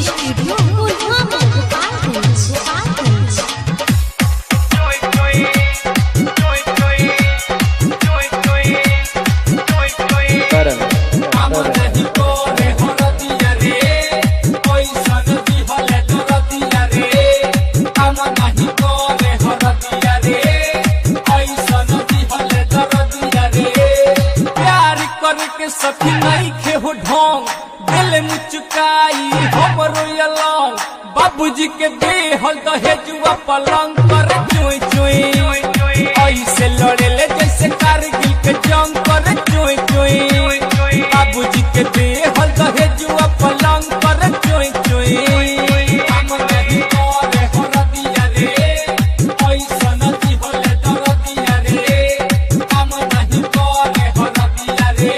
Studio Pulwama Gopalganj. सखी नहीं खे हो ढोंग दिल मुचुकाई हमरो यलंग बाबूजी के देहल दहेजुआ पलंग पर चोई चोई ऐसे लड़े ले जैसे कारगिल के जंग पर चोई चोई बाबूजी के देहल दहेजुआ पलंग पर चोई चोई हम नहीं करे हरदिया रे ऐसा नहीं होले दरदिया रे हम नहीं करे हरदिया रे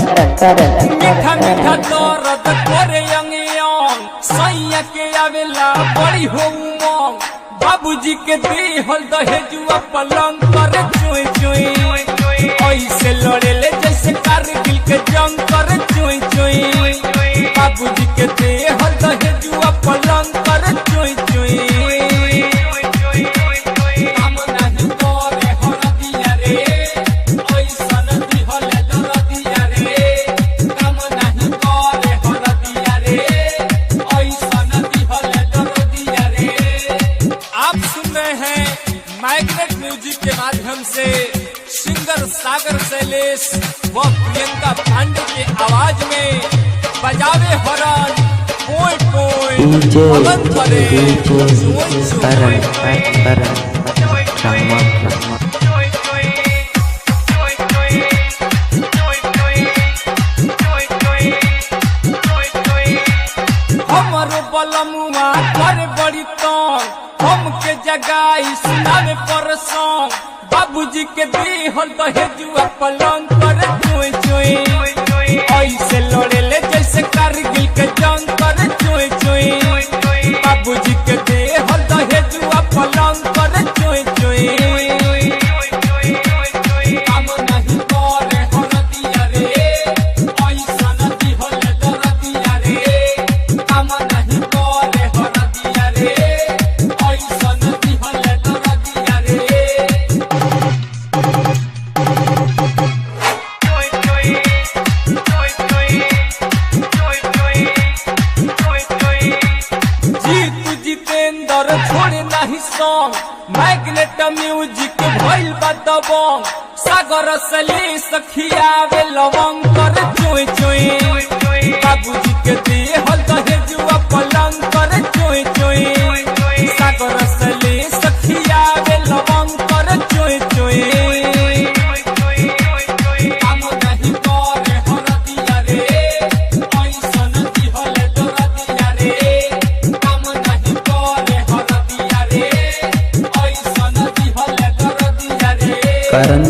मीठा मीठा दर्द करे यंग सैया के आवेला बड़ी हो उमंग बाबूजी के देहल दहेजुआ पलंग पर चोई चोई ऐसे लड़े ले जैसे कारगिल के जंग कर चोई चोई बाबूजी के देहल दहेजुआ पलंग पर चोई चोई मैग्नेट म्यूजिक के माध्यम से सिंगर सागर शैलेश व प्रियंका पांडे की आवाज में बजावे हरन कोई कोई पवन करे हमारो बलमुआ करे बड़ी तंग हमके जगाई सुनावे पर सॉन्ग बाबूजी के देहल दहेजुआ पलंग पर चोई चोई ऐसे लड़े ले जैसे कारगिल के जंग कर चोई चोई बाबूजी के देहल दहेजुआ पलंग पर चोई चोई हम नहीं करे हरदिया रे ऐसा नहीं होले दरदिया रे हम नहीं करे हरदिया रे छोड़े नहीं सॉन्ग मैग्नेट म्यूजिक भइल बा दबंग सागर सली सखियावे लवंग कर चोई चोई बाबूजी के देहल दहेजुआ पलंग कर चोई चोई सागर सली सखियावे लवंग कर चोई चोई कारण